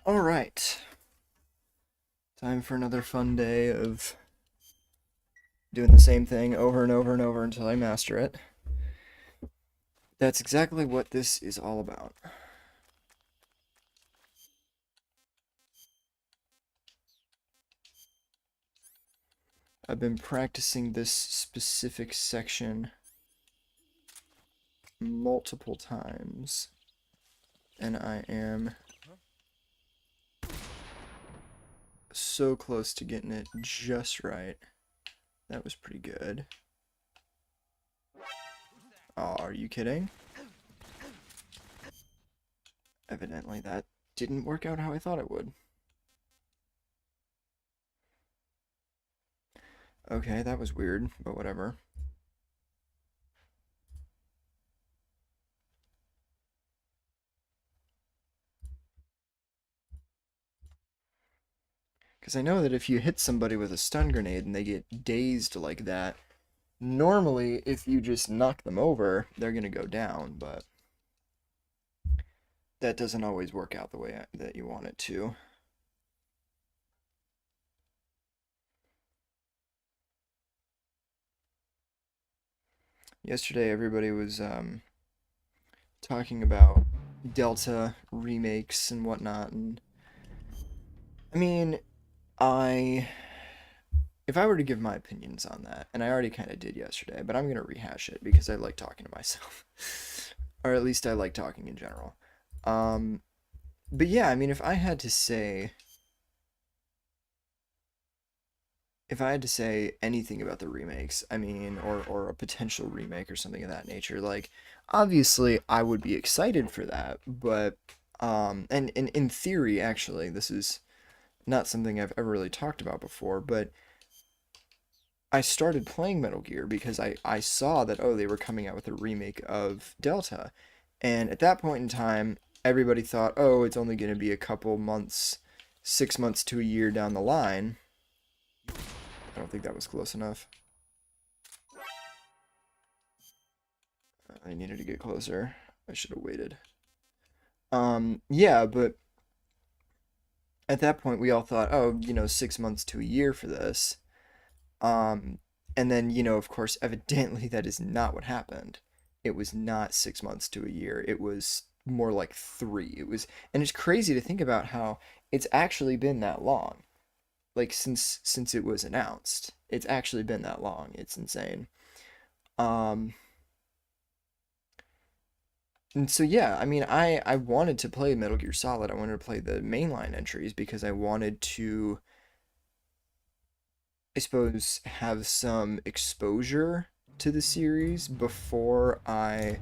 All right. Time for another fun day of doing the same thing over and over and over until I master it. That's exactly what this is all about. I've been practicing this specific section multiple times, and I am so close to getting it just right. That was pretty good. Oh, are you kidding? Evidently that didn't work out how I thought it would. Okay, that was weird, but whatever. Because I know that if you hit somebody with a stun grenade and they get dazed like that, normally if you just knock them over, they're going to go down, but that doesn't always work out the way that you want it to. Yesterday, everybody was talking about Delta remakes and whatnot, and I mean, I if I were to give my opinions on that, and I already kind of did yesterday, but I'm going to rehash it because I like talking to myself. Or at least I like talking in general. Um, but yeah, I mean, if I had to say anything about the remakes, I mean, or a potential remake or something of that nature, like, obviously I would be excited for that, but, and in theory, actually, this is not something I've ever really talked about before, but I started playing Metal Gear because I saw that, oh, they were coming out with a remake of Delta. And at that point in time, everybody thought, oh, it's only going to be a couple months, 6 months to a year down the line. I don't think that was close enough. I needed to get closer. I should have waited. Yeah, but at that point, we all thought, oh, 6 months to a year for this. Um, and then, of course, evidently that is not what happened. It was not 6 months to a year. It was more like three. And it's crazy to think about how it's actually been that long. Like since it was announced, it's actually been that long. It's insane. Um, and so yeah, I mean, I wanted to play Metal Gear Solid. I wanted to play the mainline entries because I wanted to, I suppose, have some exposure to the series before I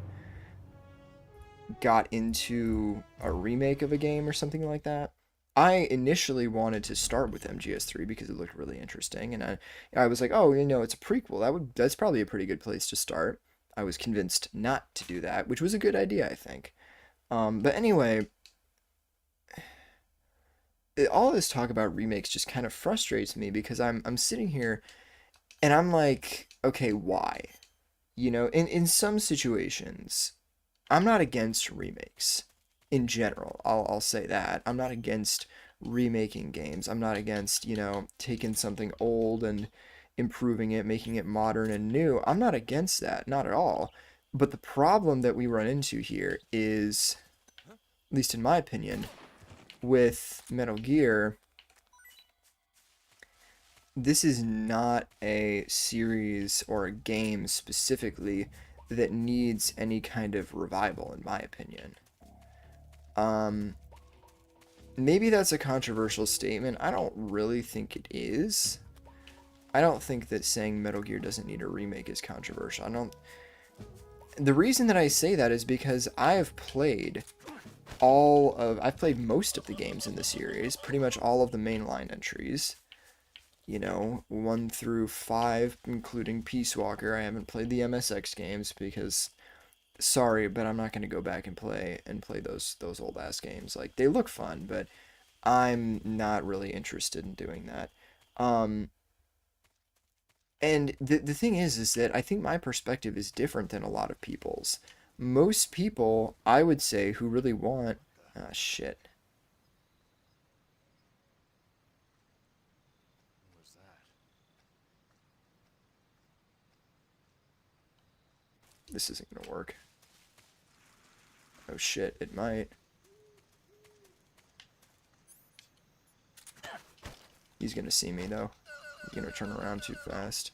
got into a remake of a game or something like that. I initially wanted to start with MGS3 because it looked really interesting, and I was like, oh, it's a prequel. That's probably a pretty good place to start. I was convinced not to do that, which was a good idea, I think. But anyway, all this talk about remakes just kind of frustrates me because I'm sitting here and I'm like, okay, why? In some situations, I'm not against remakes in general. I'll say that. I'm not against remaking games. I'm not against, taking something old and improving it, making it modern and new. I'm not against that, not at all. But the problem that we run into here is, at least in my opinion, with Metal Gear, this is not a series or a game specifically that needs any kind of revival, in my opinion. Um, Maybe that's a controversial statement. I don't really think it is. I don't think that saying Metal Gear doesn't need a remake is controversial. I don't. The reason that I say that is because I've played most of the games in the series, pretty much all of the mainline entries. 1 through 5, including Peace Walker. I haven't played the MSX games because, sorry, but I'm not going to go back and play those old ass games. Like, they look fun, but I'm not really interested in doing that. Um, and the thing is that I think my perspective is different than a lot of people's. Most people, I would say, who really want, ah, shit. This isn't gonna work. Oh shit, it might. He's gonna see me though. He's gonna turn around too fast.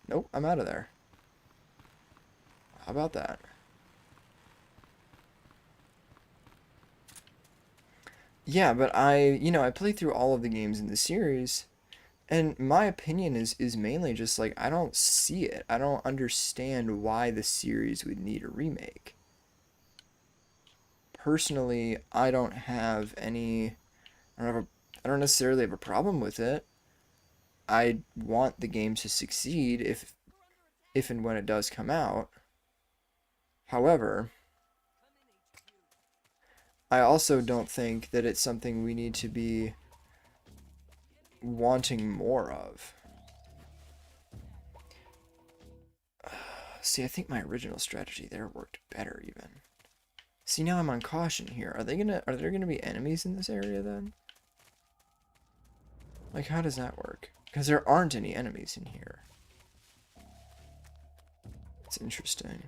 Nope, I'm out of there. How about that? Yeah, but I played through all of the games in the series, and my opinion is mainly just like I don't see it. I don't understand why the series would need a remake. Personally, I don't have any I don't necessarily have a problem with it. I want the game to succeed if and when it does come out. However, I also don't think that it's something we need to be wanting more of. See, I think my original strategy there worked better even. See, now I'm on caution here. Are there gonna be enemies in this area then? Like, how does that work? Because there aren't any enemies in here. It's interesting.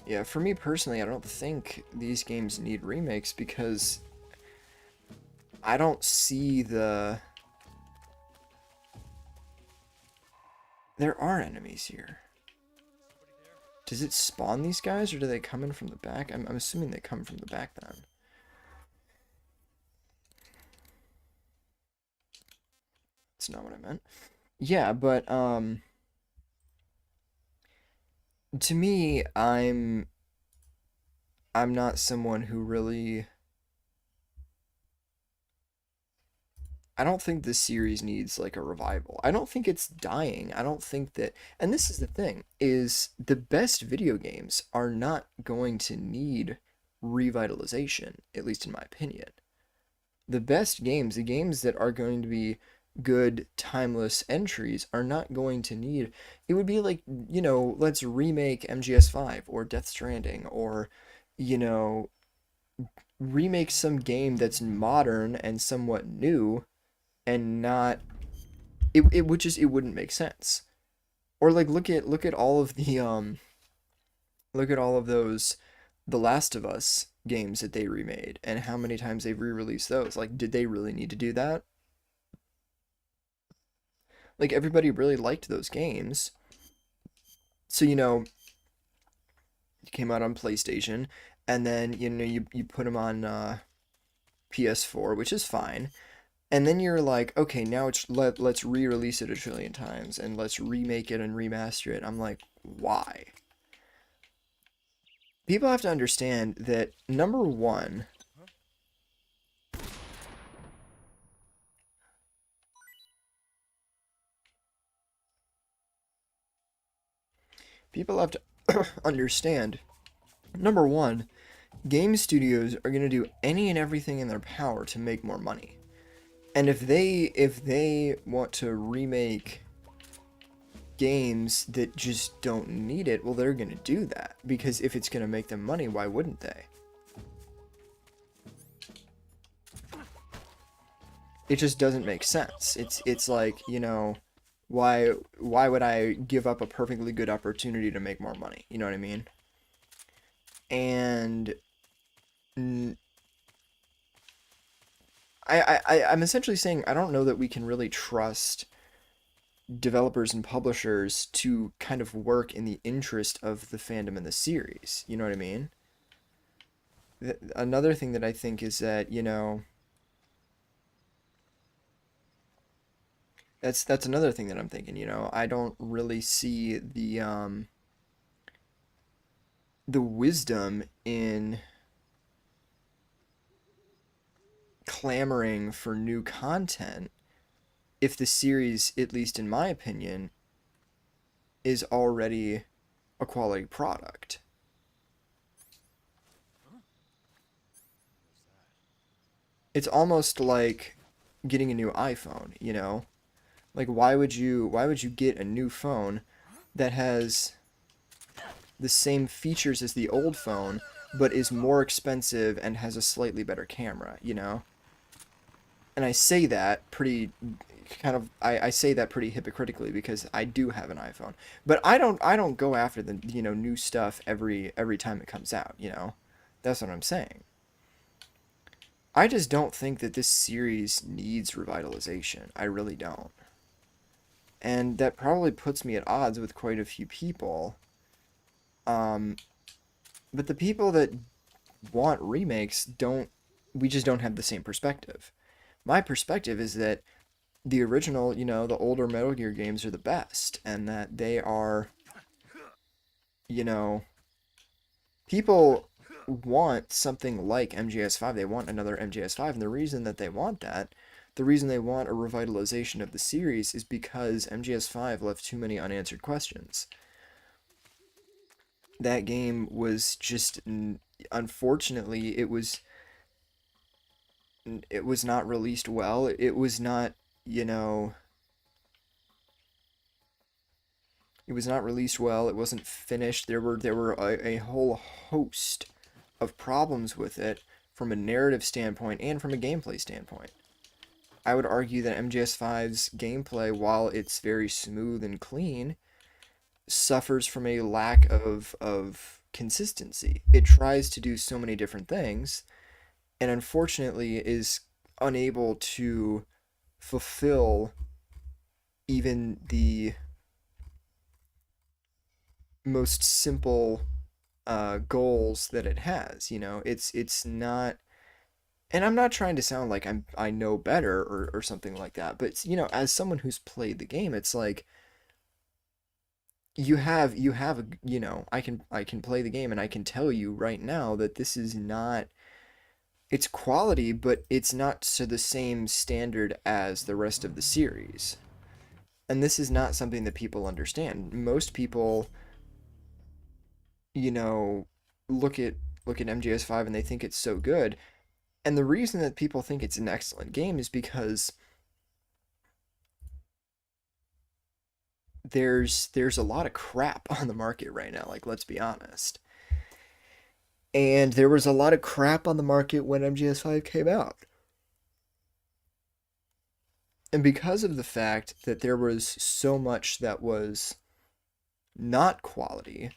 Yeah, for me personally, I don't think these games need remakes because I don't see the... There are enemies here. Does it spawn these guys, or do they come in from the back? I'm assuming they come from the back then. That's not what I meant. Yeah, but, to me, I'm not someone who really... I don't think this series needs like a revival. I don't think it's dying. I don't think that, and this is the thing, is the best video games are not going to need revitalization, at least in my opinion. The best games, the games that are going to be good, timeless entries, are not going to need, it would be like, let's remake MGS5 or Death Stranding, or, remake some game that's modern and somewhat new, and not it would just, it wouldn't make sense. Or like look at all of the look at all of those The Last of Us games that they remade and how many times they've re-released those. Like, did they really need to do that? Like, everybody really liked those games. So, it came out on PlayStation, and then you put them on PS4, which is fine. And then you're like, okay, now let's re-release it a trillion times and let's remake it and remaster it. I'm like, why? People have to understand that, number one, people have to understand, number one, game studios are going to do any and everything in their power to make more money. And if they want to remake games that just don't need it, well, they're going to do that. Because if it's going to make them money, why wouldn't they? It just doesn't make sense. It's like, why would I give up a perfectly good opportunity to make more money? You know what I mean? And I'm essentially saying I don't know that we can really trust developers and publishers to kind of work in the interest of the fandom and the series. You know what I mean? Another thing that I think is that, that's another thing that I'm thinking, I don't really see the wisdom in clamoring for new content if the series, at least in my opinion, is already a quality product. It's almost like getting a new iPhone, Like, why would you get a new phone that has the same features as the old phone, but is more expensive and has a slightly better camera, you know? And I say that pretty I say that pretty hypocritically because I do have an iPhone. But I don't go after the, new stuff every time it comes out, you know? That's what I'm saying. I just don't think that this series needs revitalization. I really don't. And that probably puts me at odds with quite a few people. Um, but the people that want remakes don't, we just don't have the same perspective. My perspective is that the original, the older Metal Gear games are the best, and that they are, you know, people want something like MGS5. They want another MGS5, and the reason that they want that, the reason they want a revitalization of the series is because MGS5 left too many unanswered questions. That game was just, unfortunately, it was not released well. It was not, you know, it was not released well. It wasn't finished. There were a whole host of problems with it from a narrative standpoint and from a gameplay standpoint. I would argue that MGS5's gameplay, while it's very smooth and clean, suffers from a lack of consistency. It tries to do so many different things and unfortunately is unable to fulfill even the most simple goals that it has. It's not, and I'm not trying to sound like I know better or something like that, but as someone who's played the game, it's like you have I can play the game and I can tell you right now that this is not, it's quality, but it's not to the same standard as the rest of the series. And this is not something that people understand. Most people, you know, look at MGS5 and they think it's so good. And the reason that people think it's an excellent game is because there's a lot of crap on the market right now, like let's be honest. And there was a lot of crap on the market when MGS5 came out. And because of the fact that there was so much that was not quality,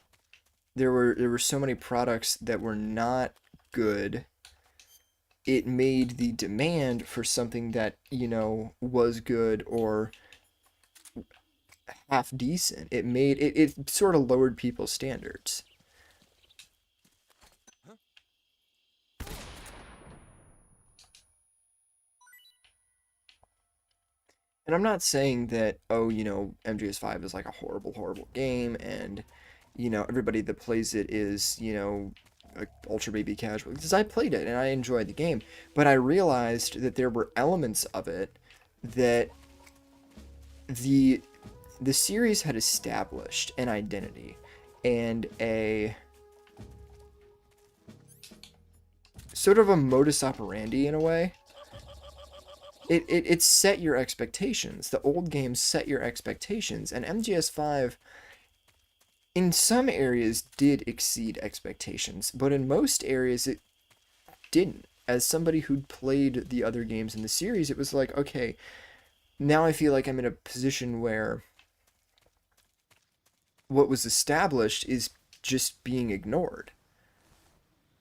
there were so many products that were not good, it made the demand for something that, was good or half decent. It sort of lowered people's standards. And I'm not saying that, oh, MGS5 is like a horrible, horrible game, and, everybody that plays it is, a ultra baby casual. Because I played it and I enjoyed the game, but I realized that there were elements of it that the the series had established an identity and a sort of a modus operandi in a way. It set your expectations. The old games set your expectations, and MGS5 in some areas did exceed expectations, but in most areas it didn't. As somebody who'd played the other games in the series, it was like, okay, now I feel like I'm in a position where what was established is just being ignored.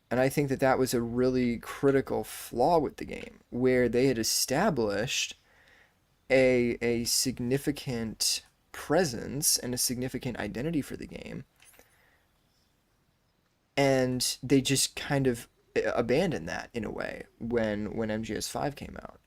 And I think that that was a really critical flaw with the game, where they had established a significant presence and a significant identity for the game, and they just kind of abandoned that in a way when MGS5 came out.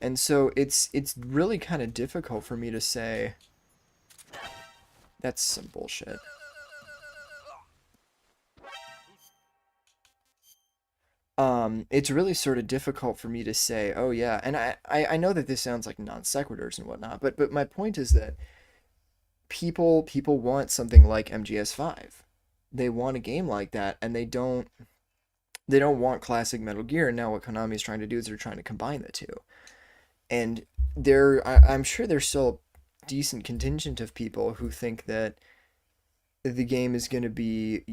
And so it's really kind of difficult for me to say that's some bullshit. It's really sort of difficult for me to say, oh yeah, and I know that this sounds like non sequiturs and whatnot, but my point is that people want something like MGS5. They want a game like that, and they don't want classic Metal Gear. And now what Konami is trying to do is they're trying to combine the two. And I'm sure there's still a decent contingent of people who think that the game is going to be,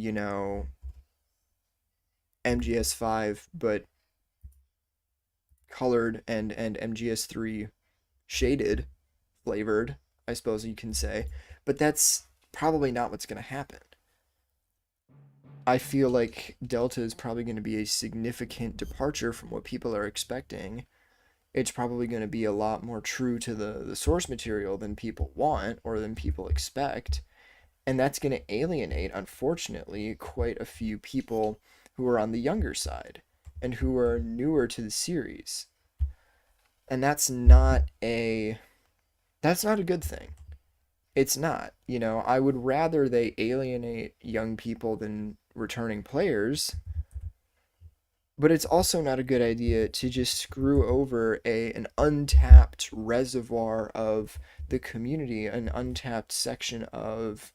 MGS5 but colored and MGS3 shaded, flavored, I suppose you can say. But that's probably not what's going to happen. I feel like Delta is probably going to be a significant departure from what people are expecting. It's probably going to be a lot more true to the source material than people want or than people expect. And that's going to alienate, unfortunately, quite a few people who are on the younger side and who are newer to the series. And that's not a good thing. It's not. I would rather they alienate young people than returning players, but it's also not a good idea to just screw over an untapped reservoir of the community, an untapped section of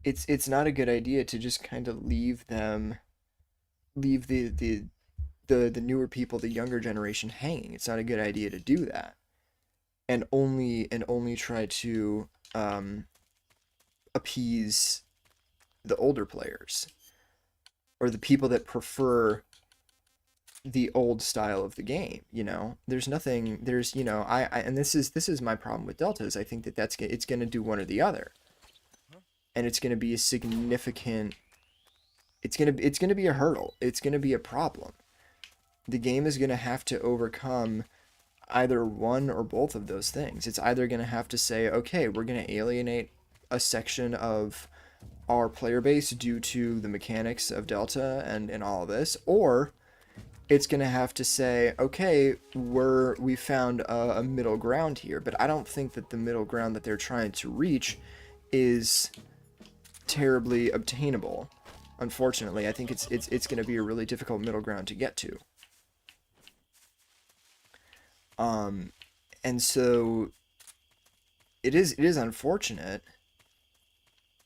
it's not a good idea to just kind of leave the newer people, the younger generation hanging. It's not a good idea to do that. And only try to appease the older players or the people that prefer the old style of the game. There's nothing there's I and this is my problem with Delta is I think that it's going to do one or the other, and it's going to be a significant it's going to be a hurdle. It's going to be a problem. The game is going to have to overcome either one or both of those things. It's either going to have to say, okay, we're going to alienate a section of our player base due to the mechanics of Delta and all of this, or it's going to have to say, okay, we found a middle ground here. But I don't think that the middle ground that they're trying to reach is terribly obtainable. Unfortunately, I think it's going to be a really difficult middle ground to get to. And so it is unfortunate.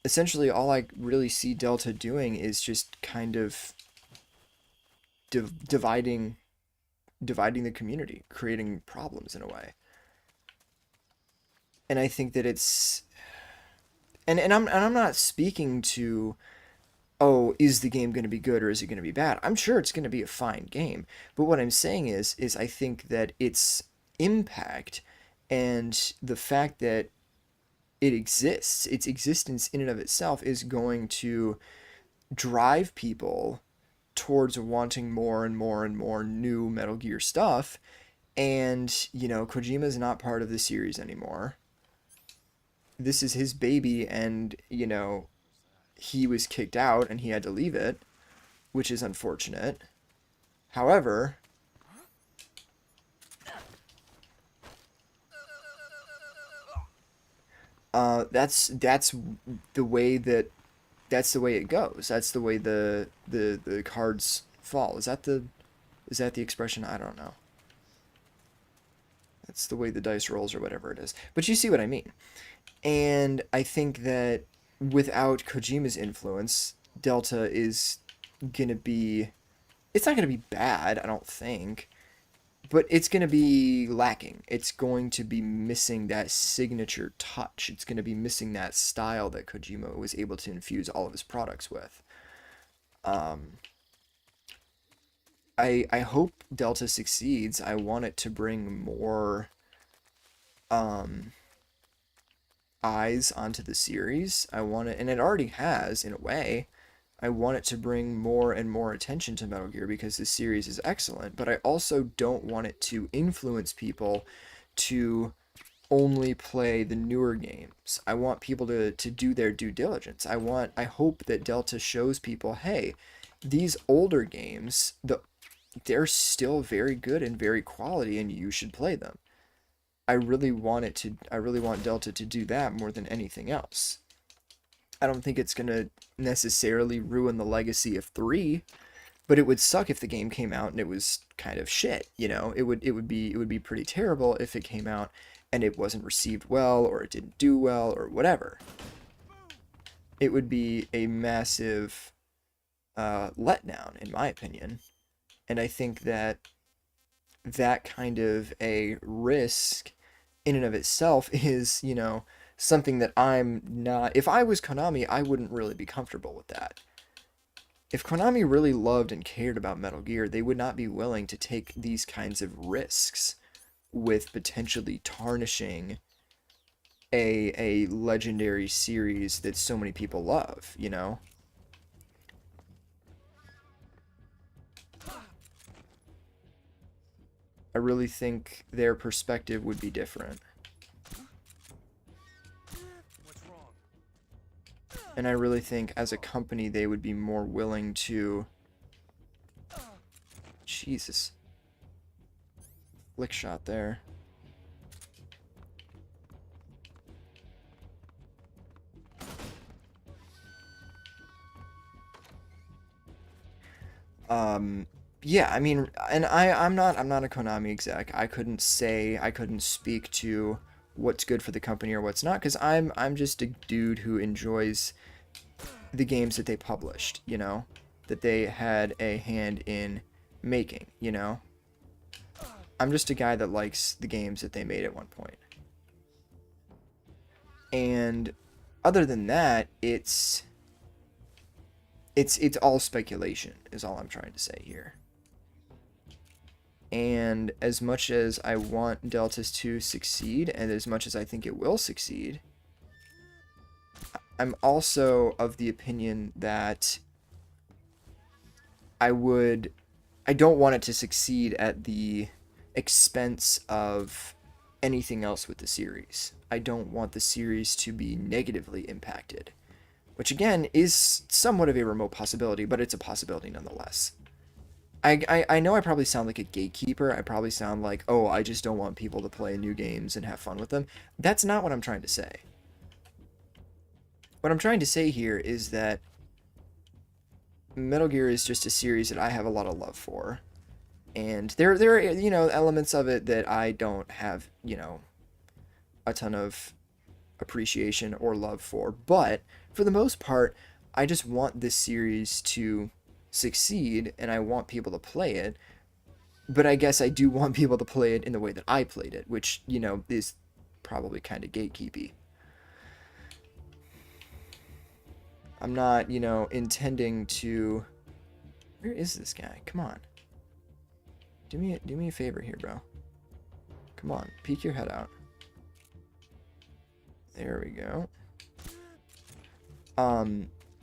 Essentially, all I really see Delta doing is just kind of dividing the community, creating problems in a way. And I think that I'm not speaking to, oh, is the game going to be good or is it going to be bad? I'm sure it's going to be a fine game. But what I'm saying is I think that its impact and the fact that it exists, its existence in and of itself is going to drive people towards wanting more and more and more new Metal Gear stuff. And, Kojima's not part of the series anymore. This is his baby, and, he was kicked out and he had to leave it, which is unfortunate. However, that's the way it goes. That's the way the cards fall. Is that the expression? I don't know. That's the way the dice rolls or whatever it is. But you see what I mean. And I think that without Kojima's influence, Delta is gonna be it's not gonna be bad, I don't think, but it's going to be lacking. It's going to be missing that signature touch. It's going to be missing that style that Kojima was able to infuse all of his products with. Um, I hope Delta succeeds. I want it to bring more um, eyes onto the series. I want it, and it already has in a way. I want it to bring more and more attention to Metal Gear because the series is excellent, but I also don't want it to influence people to only play the newer games. I want people to do their due diligence. I hope that Delta shows people, hey, these older games, they're still very good and very quality and you should play them. I really want Delta to do that more than anything else. I don't think it's gonna necessarily ruin the legacy of 3, but it would suck if the game came out and it was kind of shit. It would be pretty terrible if it came out and it wasn't received well, or it didn't do well, or whatever, it would be a massive letdown, in my opinion. And I think that that kind of a risk in and of itself is, something that I'm not. If I was Konami, I wouldn't really be comfortable with that. If Konami really loved and cared about Metal Gear, they would not be willing to take these kinds of risks with potentially tarnishing a legendary series that so many people love, I really think their perspective would be different. And I really think as a company they would be more willing to... Jesus. Flick shot there. Yeah, I mean, and I'm not a Konami exec. I couldn't speak to what's good for the company or what's not, because I'm just a dude who enjoys the games that they published, that they had a hand in making, I'm just a guy that likes the games that they made at one point. And other than that, it's all speculation, is all I'm trying to say here. And as much as I want Deltas to succeed, and as much as I think it will succeed, I'm also of the opinion that I don't want it to succeed at the expense of anything else with the series. I don't want the series to be negatively impacted, which again is somewhat of a remote possibility, but it's a possibility nonetheless. I know I probably sound like a gatekeeper. I probably sound like, oh, I just don't want people to play new games and have fun with them. That's not what I'm trying to say. What I'm trying to say here is that Metal Gear is just a series that I have a lot of love for. And there are, elements of it that I don't have, a ton of appreciation or love for. But for the most part, I just want this series to succeed, and I want people to play it. But I guess I do want people to play it in the way that I played it, which, is probably kind of gatekeepy. I'm not, intending to... Where is this guy? Come on. Do me a favor here, bro. Come on, peek your head out. There we go.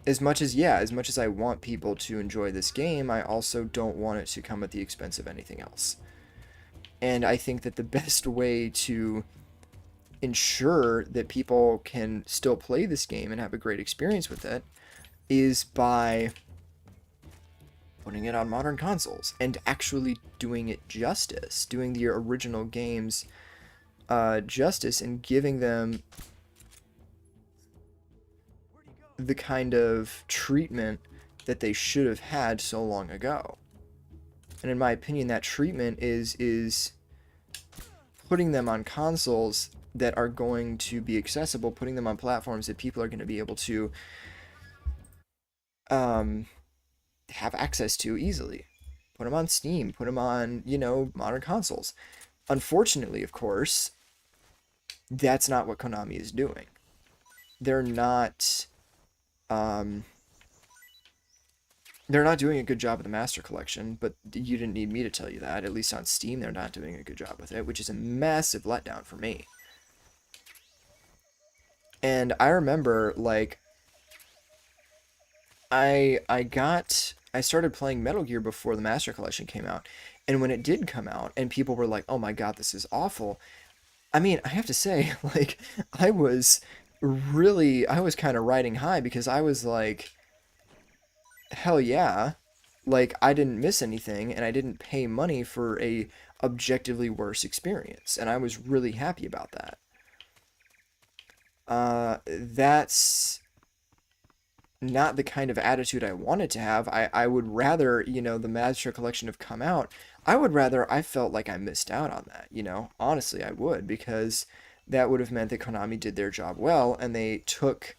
As much as I want people to enjoy this game, I also don't want it to come at the expense of anything else. And I think that the best way to ensure that people can still play this game and have a great experience with it is by putting it on modern consoles and actually doing it justice, doing the original games justice, and giving them the kind of treatment that they should have had so long ago. And in my opinion, that treatment is putting them on consoles that are going to be accessible, putting them on platforms that people are going to be able to have access to easily. Put them on Steam, put them on, modern consoles. Unfortunately, of course, that's not what Konami is doing. They're not doing a good job of the Master Collection, but you didn't need me to tell you that. At least on Steam, they're not doing a good job with it, which is a massive letdown for me. And I remember, like, I started playing Metal Gear before the Master Collection came out, and when it did come out, and people were like, "Oh my God, this is awful," I mean, I have to say, like, I was kind of riding high, because I was like, hell yeah, like, I didn't miss anything, and I didn't pay money for a objectively worse experience, and I was really happy about that. That's not the kind of attitude I wanted to have. I would rather, the Master Collection have come out. I would rather, I felt like I missed out on that, Honestly, I would, because that would have meant that Konami did their job well, and they took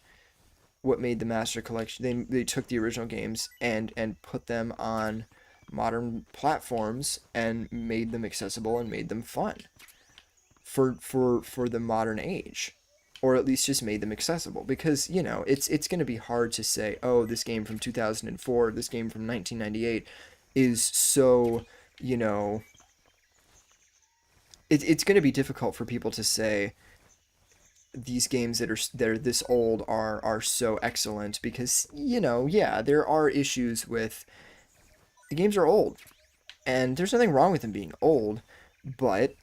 what made the Master Collection, they took the original games and put them on modern platforms and made them accessible and made them fun for the modern age, or at least just made them accessible, because it's going to be hard to say, oh, this game from 2004, this game from 1998 is so, you know it's going to be difficult for people to say these games that are this old are so excellent, because yeah, there are issues with the games are old, and there's nothing wrong with them being old, but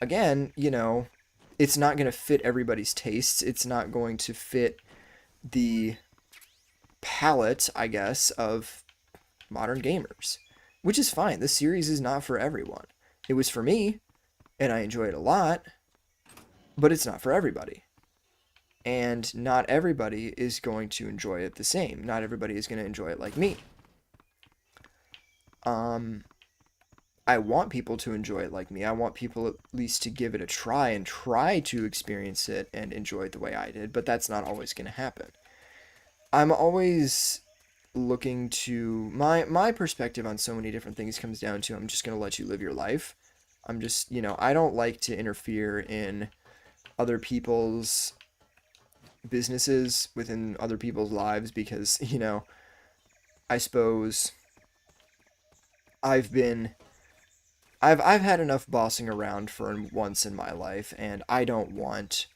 again, it's not going to fit everybody's tastes. It's not going to fit the palette, I guess, of modern gamers, which is fine. This series is not for everyone. It was for me, and I enjoy it a lot, but it's not for everybody. And not everybody is going to enjoy it the same. Not everybody is going to enjoy it like me. Um, I want people to enjoy it like me. I want people at least to give it a try and try to experience it and enjoy it the way I did, but that's not always going to happen. I'm always looking to my perspective on so many different things comes down to, I'm just going to let you live your life. I'm just, I don't like to interfere in other people's businesses within other people's lives, because, I suppose I've been I've had enough bossing around for once in my life, and I don't want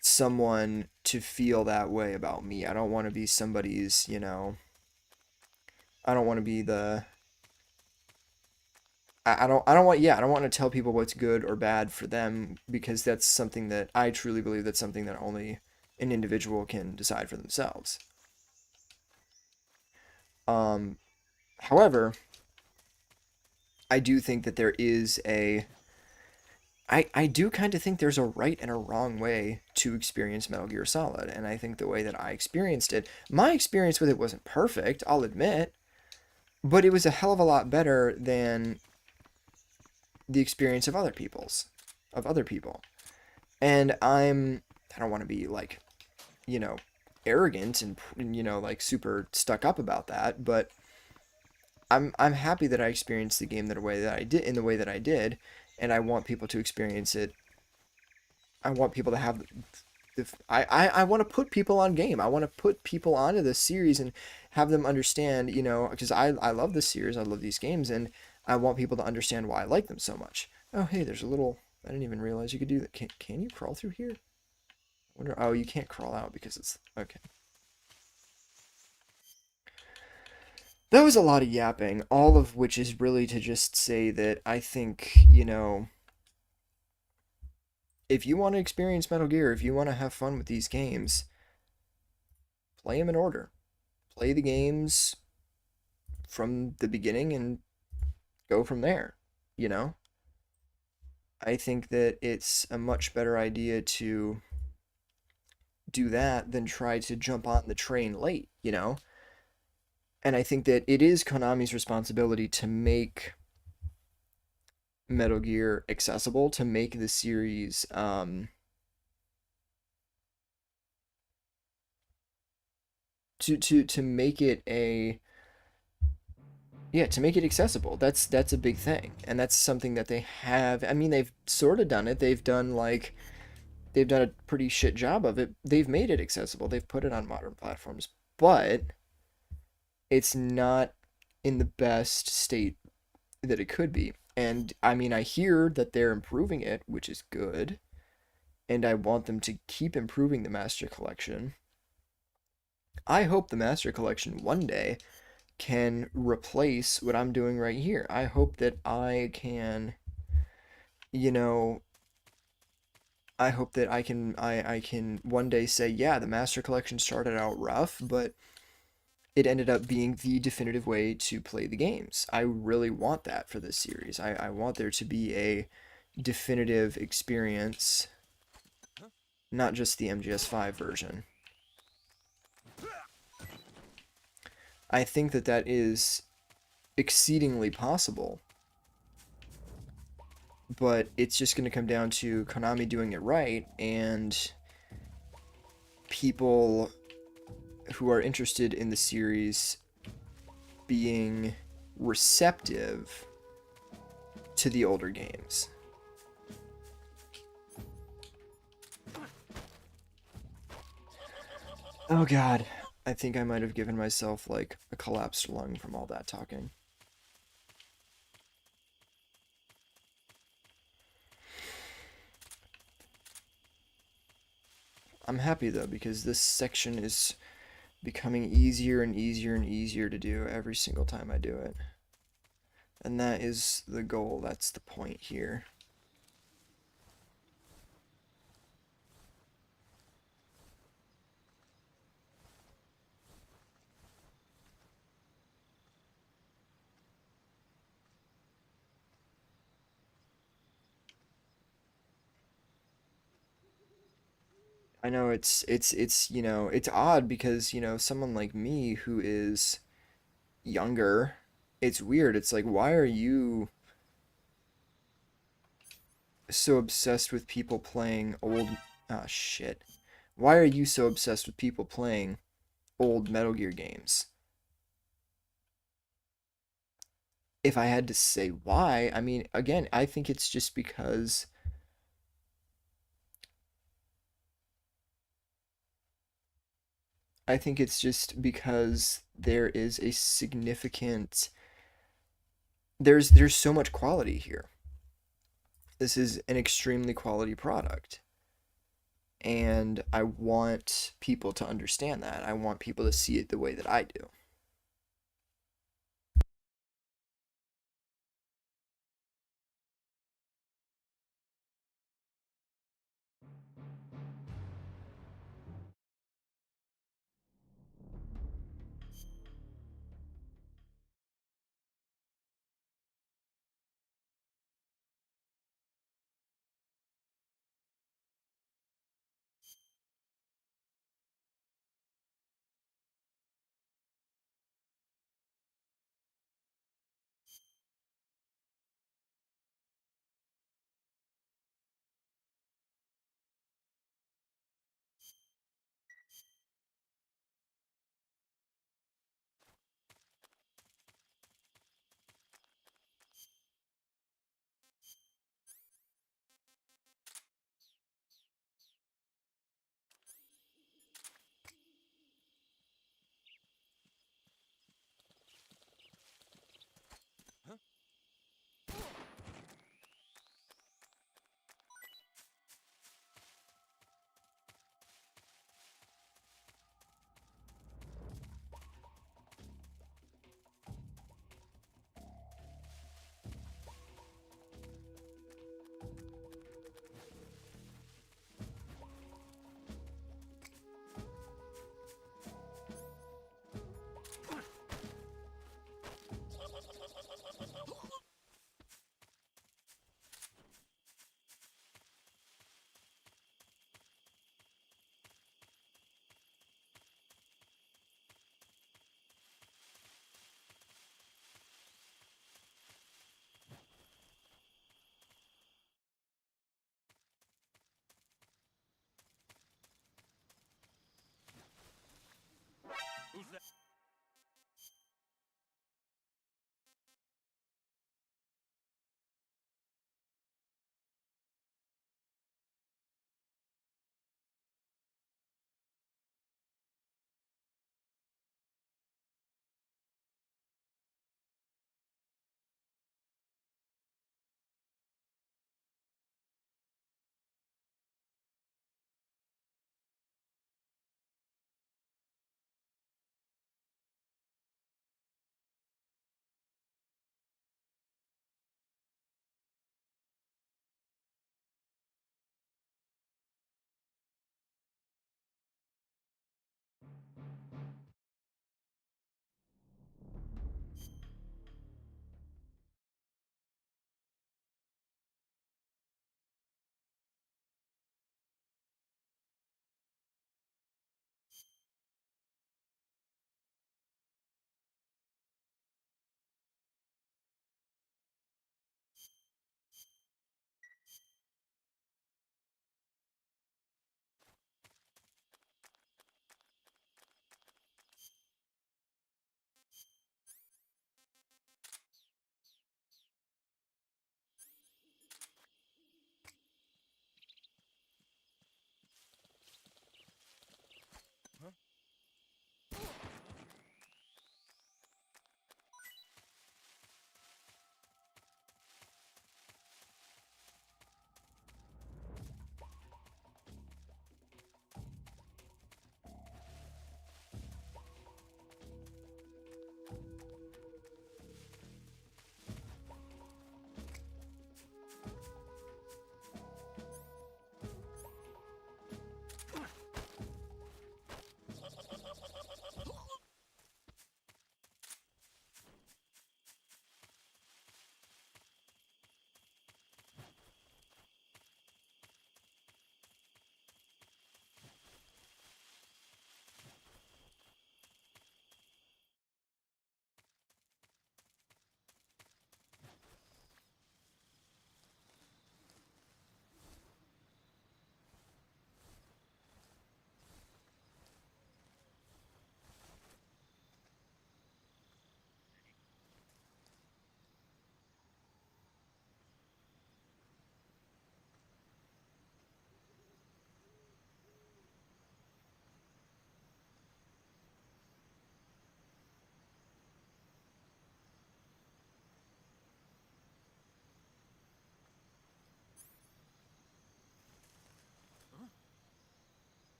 someone to feel that way about me. I don't want to be somebody's, I don't want to be the I don't want, yeah, I don't want to tell people what's good or bad for them, because that's something that I truly believe, that's something that only an individual can decide for themselves. Um However, I do think that there is a I do kind of think there's a right and a wrong way to experience Metal Gear Solid, and I think the way that I experienced it, my experience with it wasn't perfect, I'll admit, but it was a hell of a lot better than the experience of other people. And I don't want to be like, you know, arrogant and like super stuck up about that, but I'm happy that I experienced the game that way that I did in the way that I did, and I want people to experience it. I want people to have I want to put people on game. I want to put people onto this series and have them understand, because I love this series. I love these games, and I want people to understand why I like them so much. Oh, hey, there's a little. I didn't even realize you could do that. Can you crawl through here? I wonder. Oh, you can't crawl out because it's okay. That was a lot of yapping, all of which is really to just say that I think, if you want to experience Metal Gear, if you want to have fun with these games, play them in order. Play the games from the beginning and go from there, you know? I think that it's a much better idea to do that than try to jump on the train late. And I think that it is Konami's responsibility to make Metal Gear accessible, to make the series to make it a yeah, to make it accessible. That's a big thing. And that's something that they have. I mean, they've sort of done it. They've done a pretty shit job of it. They've made it accessible. They've put it on modern platforms, but it's not in the best state that it could be. And I mean, I hear that they're improving it, which is good, and I want them to keep improving the Master Collection. I hope the Master Collection one day can replace what I'm doing right here. I hope that you know, I hope that I can one day say, yeah, the Master Collection started out rough, but it ended up being the definitive way to play the games. I really want that for this series. I want there to be a definitive experience, not just the MGS5 version. I think that that is exceedingly possible, but it's just going to come down to Konami doing it right and people who are interested in the series being receptive to the older games. Oh god, I think I might have given myself like a collapsed lung from all that talking. I'm happy though because this section is becoming easier and easier and easier to do every single time I do it. And that is the goal, that's the point here. I know it's it's odd because, someone like me who is younger, it's weird. It's like why are you so obsessed with people playing old ah shit. Why are you so obsessed with people playing old Metal Gear games? If I had to say why, I mean, again, I think it's just because there is a significant there's so much quality here. This is an extremely quality product. And I want people to understand that. I want people to see it the way that I do.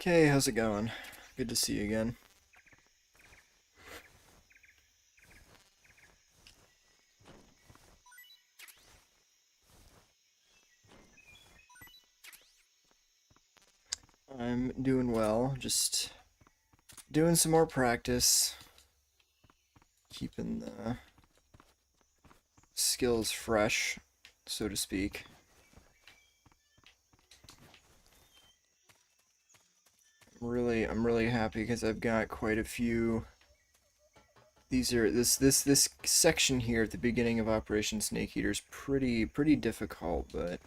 Okay, how's it going? Good to see you again. I'm doing well, just doing some more practice, keeping the skills fresh, so to speak. I'm really happy because I've got quite a few. These are this section here at the beginning of Operation Snake Eater is pretty difficult, but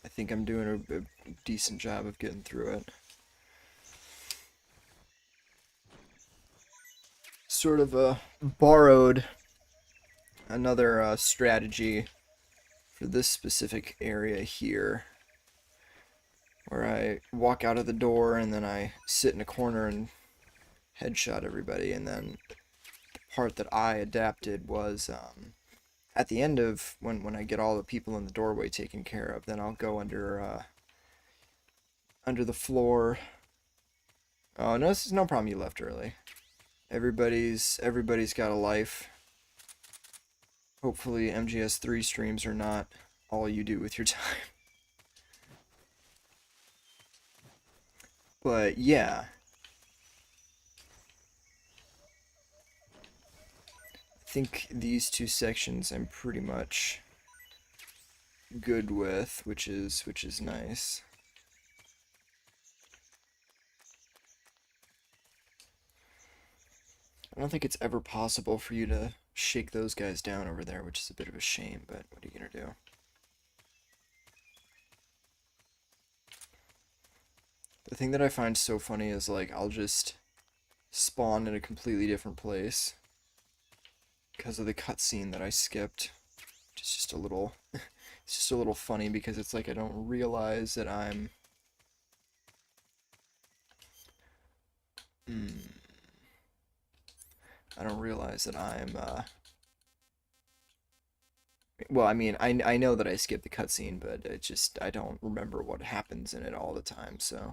I think I'm doing a decent job of getting through it. Sort of borrowed another strategy for this specific area here, where I walk out of the door and then I sit in a corner and headshot everybody. And then the part that I adapted was at the end of when I get all the people in the doorway taken care of, then I'll go under the floor. Oh no, this is no problem. You left early. Everybody's got a life. Hopefully MGS3 streams are not all you do with your time. But yeah, I think these two sections I'm pretty much good with, which is nice. I don't think it's ever possible for you to shake those guys down over there, which is a bit of a shame, but what are you gonna do? The thing that I find so funny is, like, I'll just spawn in a completely different place because of the cutscene that I skipped. It's just a little it's just a little funny because it's like I don't realize that I'm I don't realize that I'm well, I mean, I know that I skipped the cutscene, but it just I don't remember what happens in it all the time, so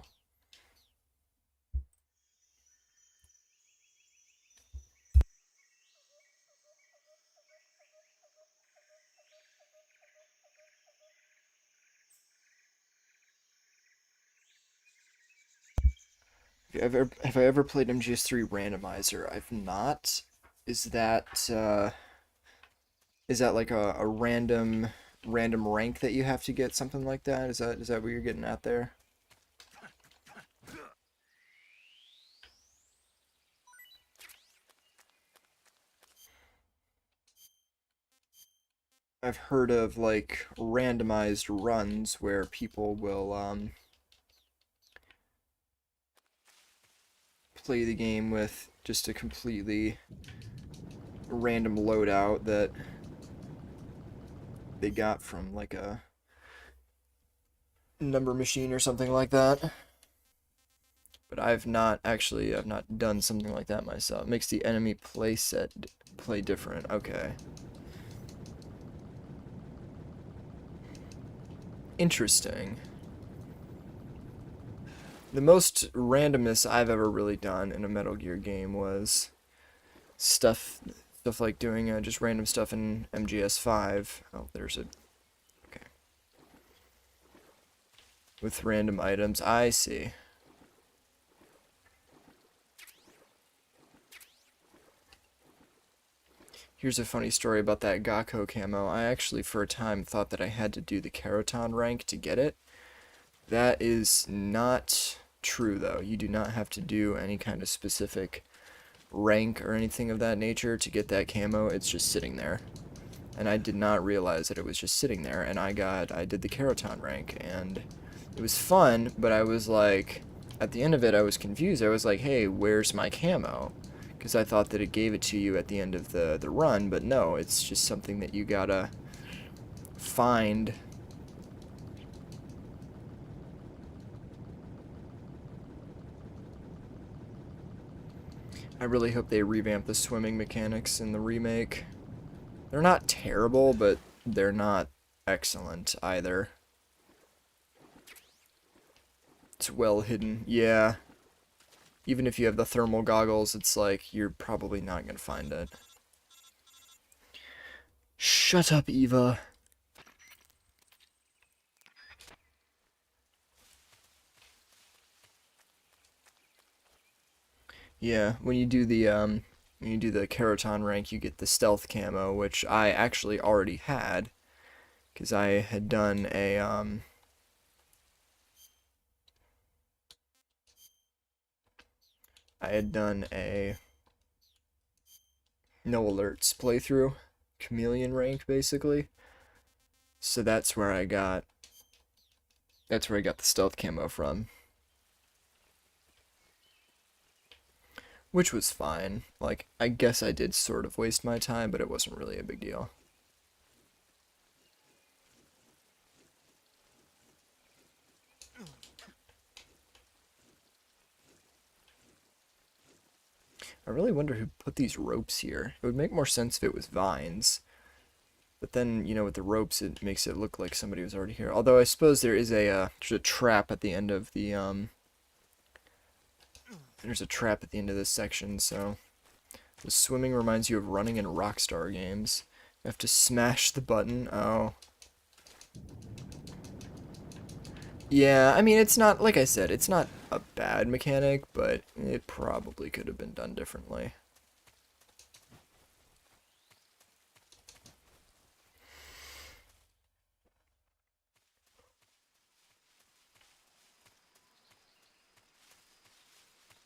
have I ever played MGS3 Randomizer? I've not. Is that like a random rank that you have to get, something like that? Is that what you're getting at there? I've heard of like randomized runs where people will play the game with just a completely random loadout that they got from like a number machine or something like that. But I've not done something like that myself. It makes the enemy play different. Okay. Interesting. The most randomness I've ever really done in a Metal Gear game was stuff like doing just random stuff in MGS5. Oh, there's a okay. With random items. I see. Here's a funny story about that Gakko camo. I actually, for a time, thought that I had to do the Keraton rank to get it. That is not true, though. You do not have to do any kind of specific rank or anything of that nature to get that camo. It's just sitting there. And I did not realize that it was just sitting there, and I did the Keraton rank, and it was fun, but I was like, at the end of it, I was confused. I was like, hey, where's my camo? Because I thought that it gave it to you at the end of the run, but no, it's just something that you gotta find. I really hope they revamp the swimming mechanics in the remake. They're not terrible, but they're not excellent either. It's well hidden. Yeah. Even if you have the thermal goggles, it's like, you're probably not gonna find it. Shut up, Eva. Yeah, when you do the Keraton rank, you get the stealth camo, which I actually already had, because I had done a no alerts playthrough, chameleon rank basically. So that's where I got the stealth camo from, which was fine. Like, I guess I did sort of waste my time, but it wasn't really a big deal. I really wonder who put these ropes here. It would make more sense if it was vines. But then, you know, with the ropes, it makes it look like somebody was already here. Although I suppose there's a trap at the end of the, there's a trap at the end of this section, so... The swimming reminds you of running in Rockstar games. You have to smash the button. Oh. Yeah, I mean, it's not, like I said, it's not a bad mechanic, but it probably could have been done differently.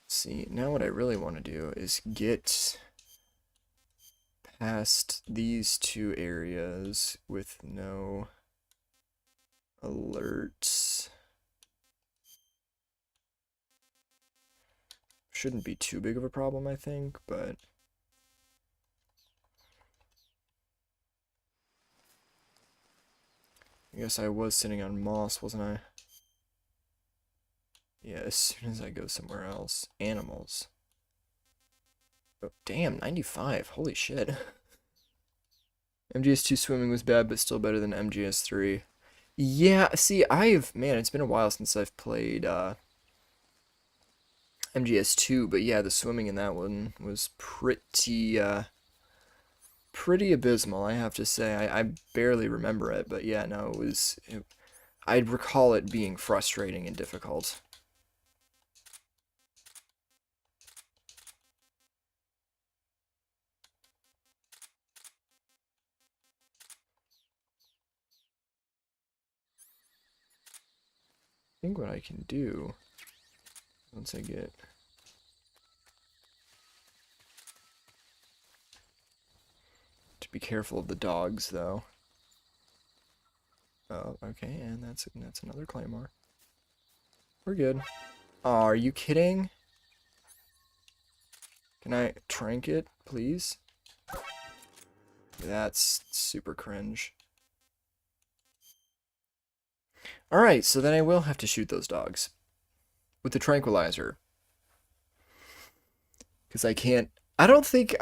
See, now what I really want to do is get past these two areas with no alerts. Shouldn't be too big of a problem, I think, but... I guess I was sitting on moss, wasn't I? Yeah, as soon as I go somewhere else. Animals. Oh, damn, 95. Holy shit. MGS2 swimming was bad, but still better than MGS3. Yeah, see, man, it's been a while since I've played MGS2, but yeah, the swimming in that one was pretty abysmal, I have to say. I barely remember it, but yeah, no, I'd recall it being frustrating and difficult. I think what I can do once I get... To be careful of the dogs, though. Oh, okay, and that's another claymore. We're good. Oh, are you kidding? Can I trank it, please? That's super cringe. Alright, so then I will have to shoot those dogs. With the tranquilizer. Because I can't... I don't think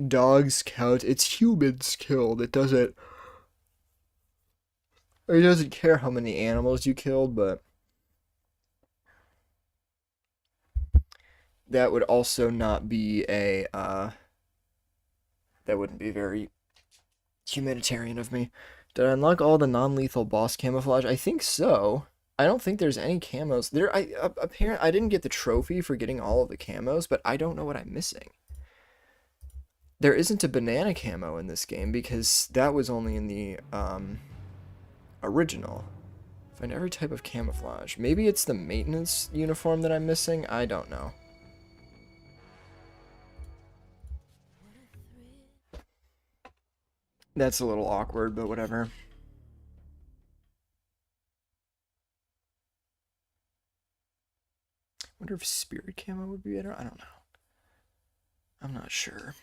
dogs count. It's humans killed. It doesn't care how many animals you killed, but... That would also not be a, that wouldn't be very humanitarian of me. Did I unlock all the non-lethal boss camouflage? I think so. I don't think there's any camos. Apparently, I didn't get the trophy for getting all of the camos, but I don't know what I'm missing. There isn't a banana camo in this game because that was only in the, original. Find every type of camouflage. Maybe it's the maintenance uniform that I'm missing? I don't know. That's a little awkward, but whatever. Wonder if spirit camo would be better? I don't know. I'm not sure.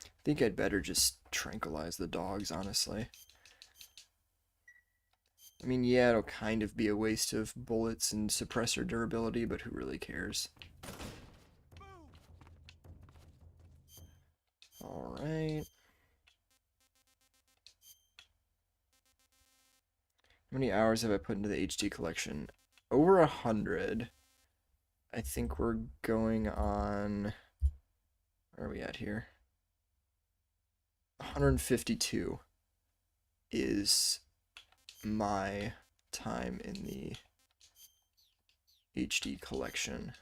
I think I'd better just tranquilize the dogs, honestly. I mean, yeah, it'll kind of be a waste of bullets and suppressor durability, but who really cares? Alright. many hours have I put into the HD collection? Over 100. I think we're going on... Where are we at here? 152 is my time in the HD collection.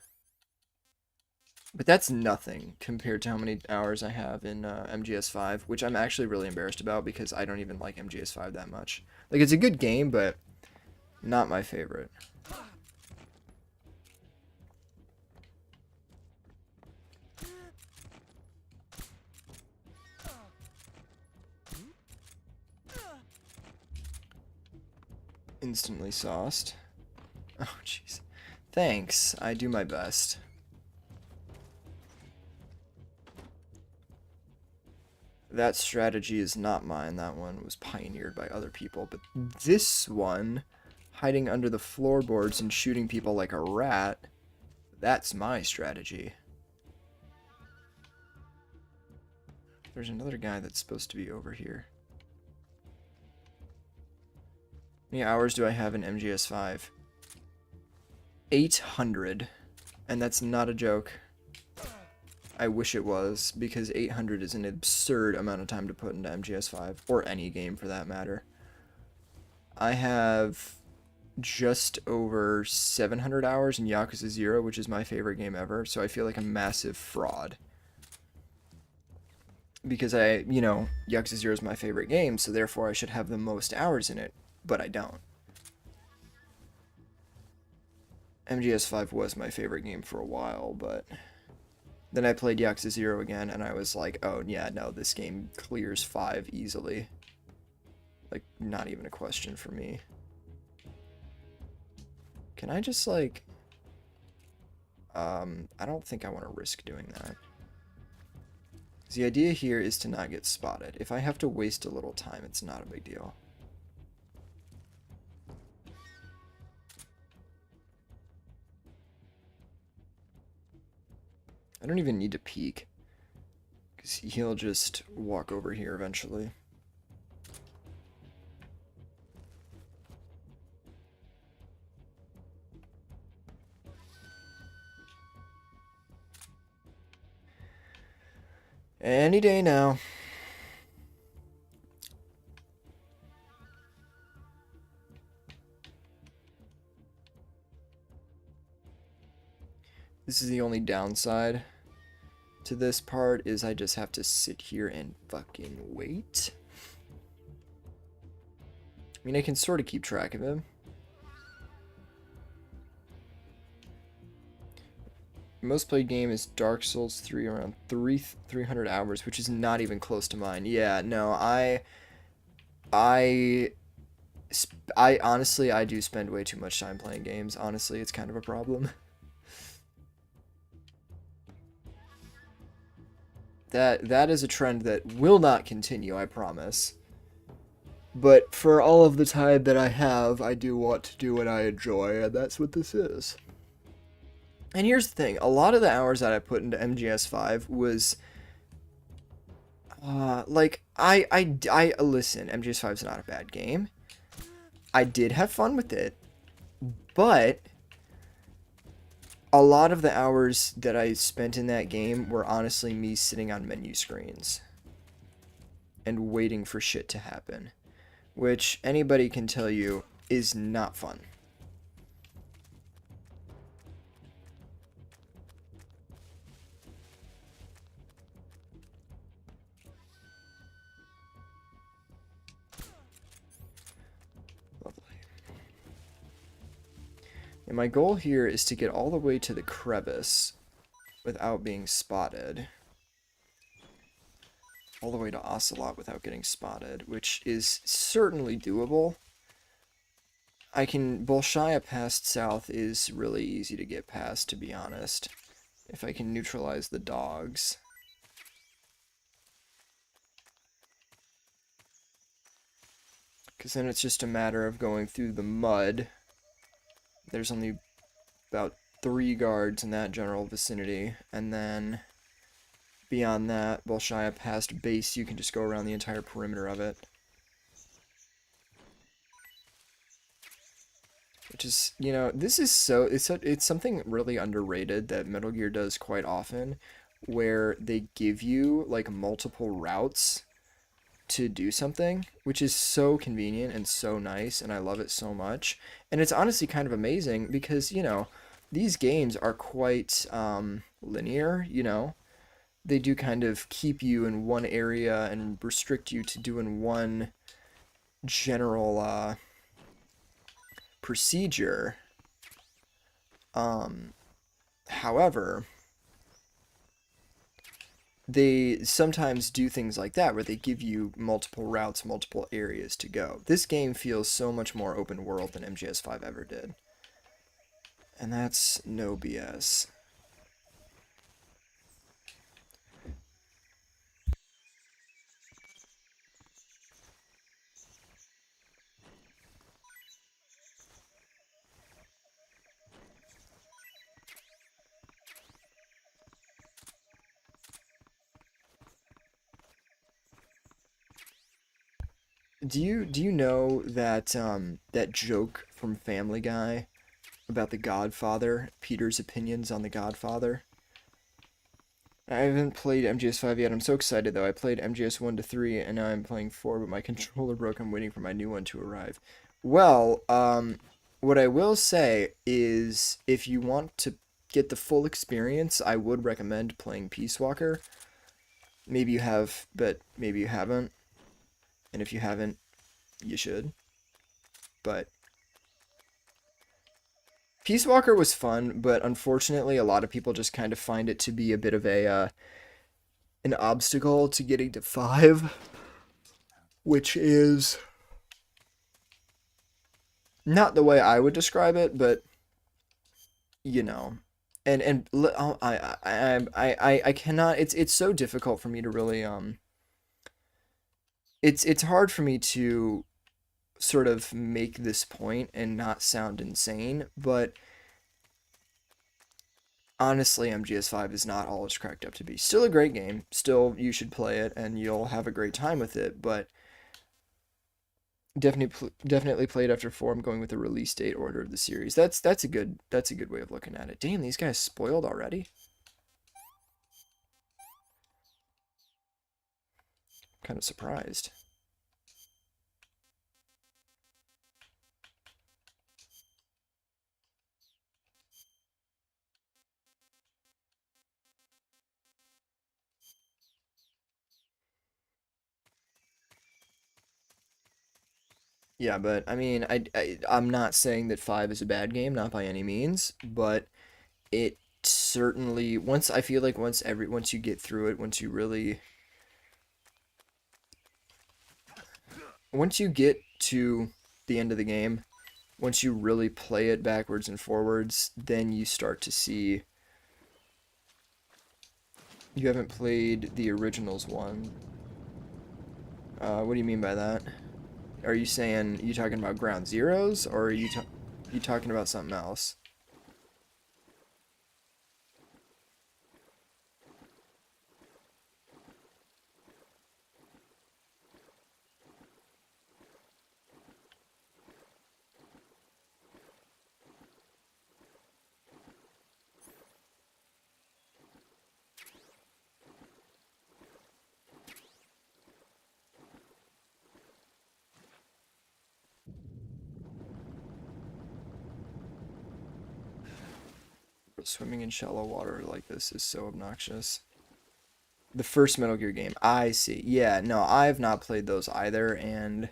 But that's nothing compared to how many hours I have in MGS5, which I'm actually really embarrassed about because I don't even like MGS5 that much. Like, it's a good game, but not my favorite. Instantly sauced. Oh, jeez. Thanks. I do my best. That strategy is not mine. That one was pioneered by other people. But this one, hiding under the floorboards and shooting people like a rat, that's my strategy. There's another guy that's supposed to be over here. How many hours do I have in MGS5? 800. And that's not a joke. I wish it was, because 800 is an absurd amount of time to put into MGS5, or any game for that matter. I have just over 700 hours in Yakuza 0, which is my favorite game ever, so I feel like a massive fraud. Because Yakuza 0 is my favorite game, so therefore I should have the most hours in it, but I don't. MGS5 was my favorite game for a while, but... Then I played Yakuza 0 again, and I was like, oh, yeah, no, this game clears 5 easily. Like, not even a question for me. Can I just, like... I don't think I want to risk doing that. 'Cause the idea here is to not get spotted. If I have to waste a little time, it's not a big deal. I don't even need to peek, because he'll just walk over here eventually. Any day now. This is the only downside to this part, is I just have to sit here and fucking wait. I mean, I can sort of keep track of him. Most played game is Dark Souls 3, around 300 hours, which is not even close to mine. Yeah, no, I honestly, I do spend way too much time playing games. Honestly, it's kind of a problem. That is a trend that will not continue, I promise. But for all of the time that I have, I do want to do what I enjoy, and that's what this is. And here's the thing, a lot of the hours that I put into MGS5 was... like, I listen, MGS5 is not a bad game. I did have fun with it, but... a lot of the hours that I spent in that game were honestly me sitting on menu screens and waiting for shit to happen, which anybody can tell you is not fun. And my goal here is to get all the way to the crevice without being spotted. All the way to Ocelot without getting spotted, which is certainly doable. Bolshaya past south is really easy to get past, to be honest, if I can neutralize the dogs. Because then it's just a matter of going through the mud. There's only about 3 guards in that general vicinity, and then beyond that, Bolshaya past base, you can just go around the entire perimeter of it. Just, this is it's something really underrated that Metal Gear does quite often, where they give you like multiple routes to do something, which is so convenient and so nice, and I love it so much. And it's honestly kind of amazing because, these games are quite linear, They do kind of keep you in one area and restrict you to doing one general procedure. Um, However, they sometimes do things like that where they give you multiple routes, multiple areas to go. This game feels so much more open world than MGS5 ever did. And that's no BS. Do you know that that joke from Family Guy about the Godfather, Peter's opinions on the Godfather? I haven't played MGS5 yet. I'm so excited though. I played MGS 1 to 3 and now I'm playing 4, but my controller broke. I'm waiting for my new one to arrive. Well, what I will say is if you want to get the full experience, I would recommend playing Peace Walker. Maybe you have, but maybe you haven't. And if you haven't, you should. But Peace Walker was fun, but unfortunately, a lot of people just kind of find it to be a bit of a an obstacle to getting to 5, which is not the way I would describe it, but you know, I cannot. It's so difficult for me to really It's hard for me to sort of make this point and not sound insane, but honestly, MGS5 is not all it's cracked up to be. Still a great game. Still, you should play it and you'll have a great time with it, but definitely play it after 4. I'm going with the release date order of the series. That's a good way of looking at it. Damn, these guys spoiled already. Kind of surprised. Yeah, but I mean, I'm not saying that 5 is a bad game, not by any means, but it certainly once I feel like once you get through it, once you get to the end of the game, once you really play it backwards and forwards, then you start to see you haven't played the originals one. What do you mean by that? Are you saying you talking about Ground Zeroes, or are you talking about something else? Swimming in shallow water like this is so obnoxious. The first Metal Gear game. I see. Yeah, no, I've not played those either, and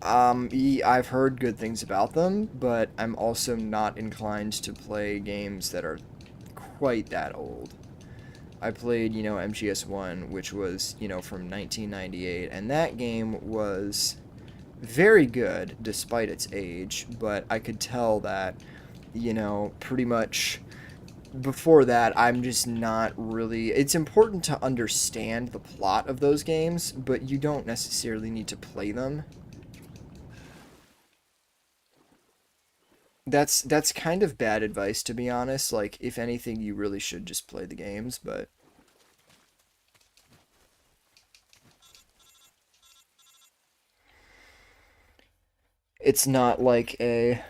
I've heard good things about them, but I'm also not inclined to play games that are quite that old. I played, MGS1, which was, from 1998, and that game was very good despite its age, but I could tell that, pretty much before that, I'm just not really. It's important to understand the plot of those games, but you don't necessarily need to play them. That's kind of bad advice, to be honest. Like, if anything, you really should just play the games, but it's not like a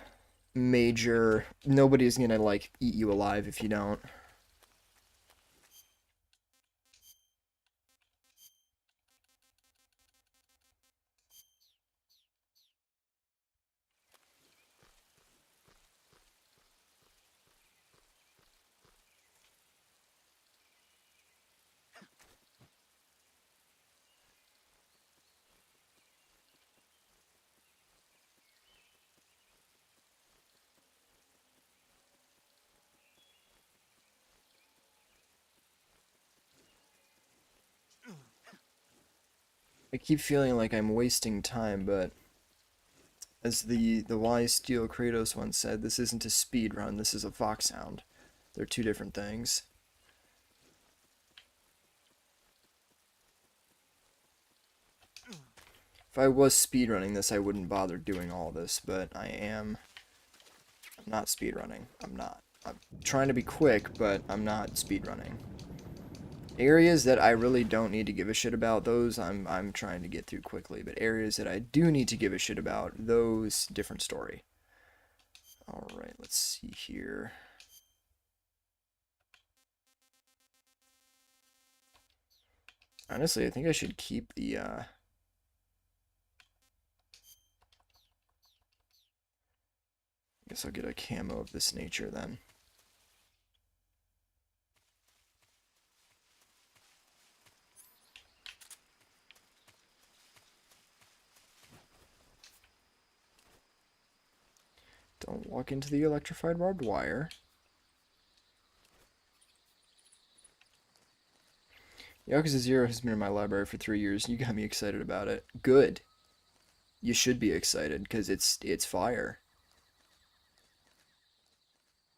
major. Nobody's gonna like eat you alive if you don't. I keep feeling like I'm wasting time, but as the wise Steel Kratos once said, this isn't a speed run, this is a Foxhound. They're two different things. If I was speedrunning this, I wouldn't bother doing all this, but I am. I'm not speedrunning. I'm not. I'm trying to be quick, but I'm not speedrunning. Areas that I really don't need to give a shit about, those I'm trying to get through quickly. But areas that I do need to give a shit about, those, different story. Alright, let's see here. Honestly, I think I should keep the, guess I'll get a camo of this nature then. Don't walk into the electrified barbed wire. Yakuza 0 has been in my library for 3 years. You got me excited about it. Good. You should be excited, because it's fire.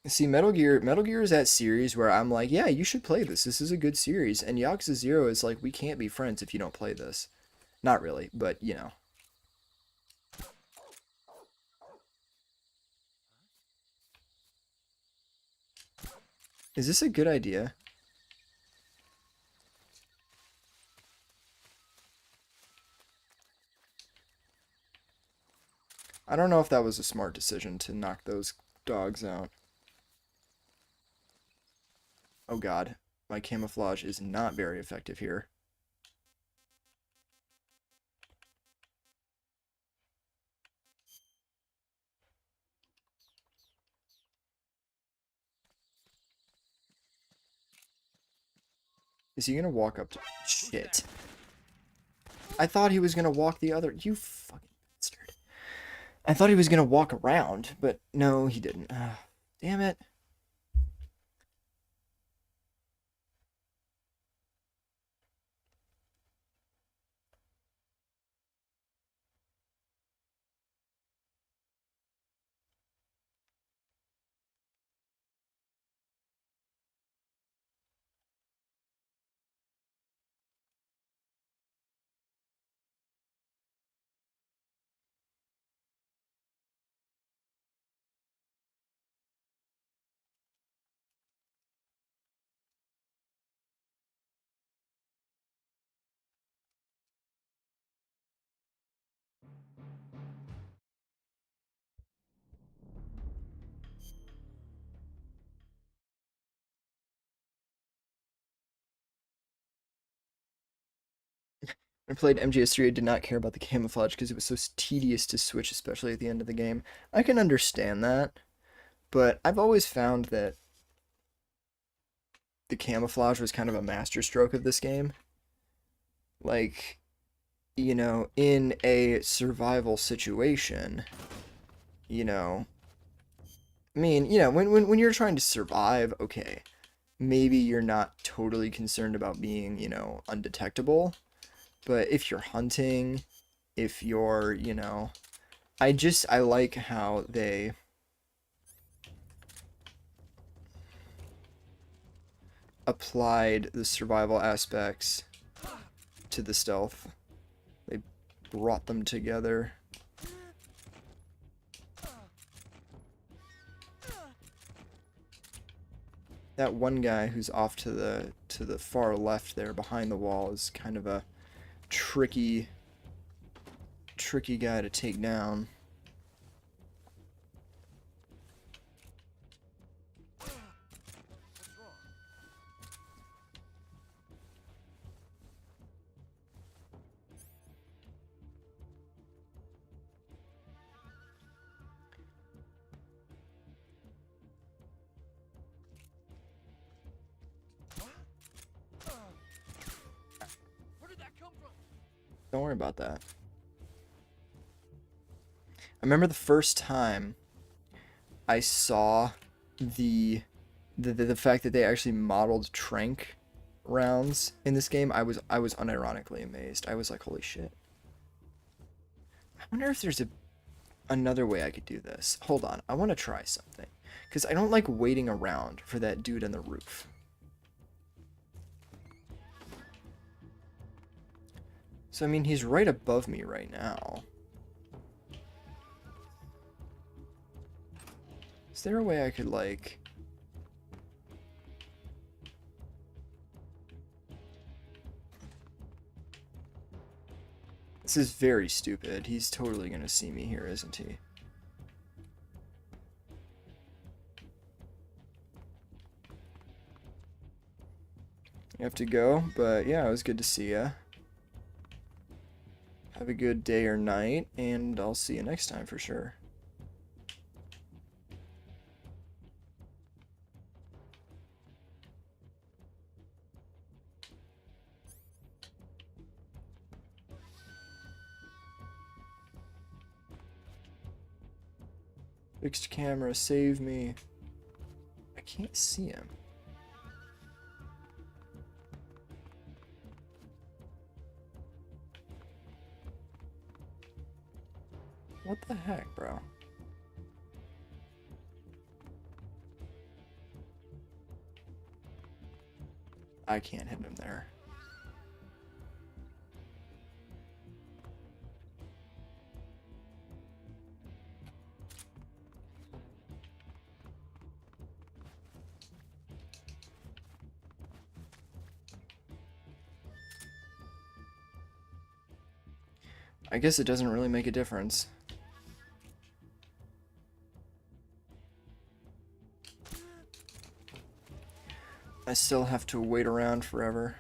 See, Metal Gear is that series where I'm like, yeah, you should play this. This is a good series. And Yakuza 0 is like, we can't be friends if you don't play this. Not really, but, you know. Is this a good idea? I don't know if that was a smart decision to knock those dogs out. Oh god, my camouflage is not very effective here. Is he gonna walk up to... Shit. I thought he was gonna walk the other... You fucking bastard. I thought he was gonna walk around, but no, he didn't. Damn it. When I played MGS3, I did not care about the camouflage because it was so tedious to switch, especially at the end of the game. I can understand that, but I've always found that the camouflage was kind of a masterstroke of this game. Like, you know, in a survival situation, you know, I mean, you know, when you're trying to survive, okay, maybe you're not totally concerned about being, you know, undetectable, but if you're hunting, if you're, you know, I like how they applied the survival aspects to the stealth. They brought them together. That one guy who's off to the far left there behind the wall is kind of a tricky guy to take down. Don't worry about that. I remember the first time I saw the the fact that they actually modeled trank rounds in this game. I was unironically amazed. I was like, holy shit. I wonder if there's another way I could do this. Hold on, I want to try something because I don't like waiting around for that dude on the roof. So I mean, he's right above me right now. Is there a way I could like... This is very stupid. He's totally gonna see me here, isn't he? You have to go, but yeah, it was good to see ya. Have a good day or night, and I'll see you next time for sure. Fixed camera, save me. I can't see him. What the heck, bro? I can't hit him there. I guess it doesn't really make a difference. I still have to wait around forever.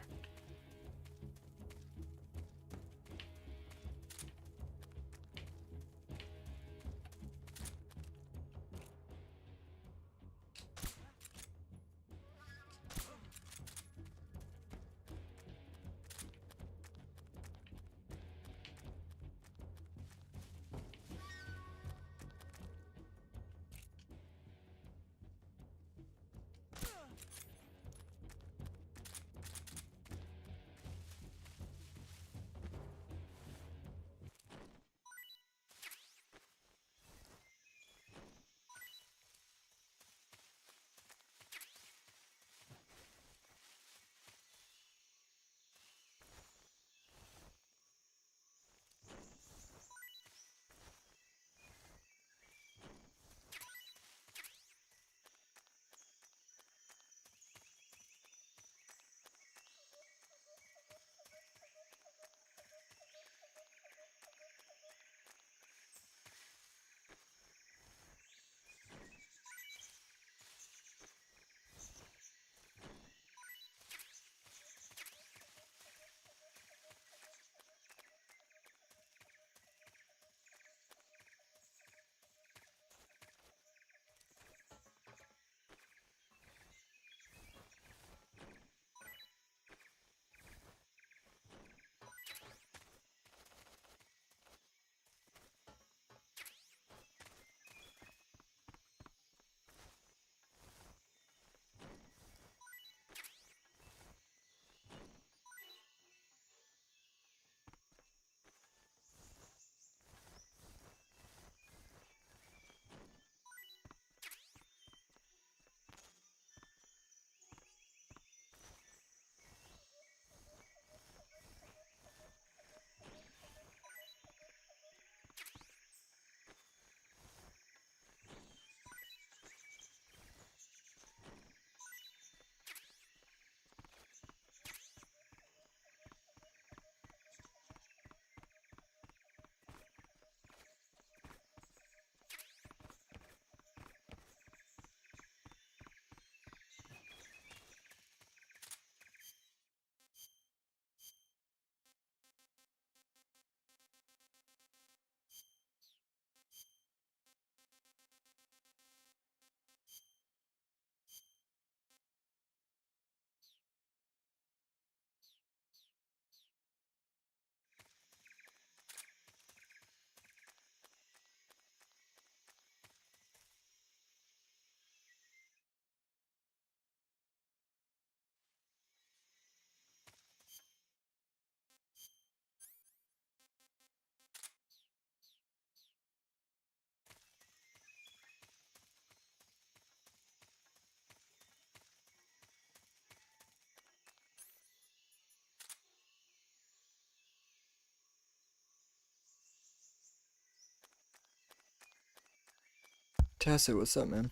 Tacit, what's up, man?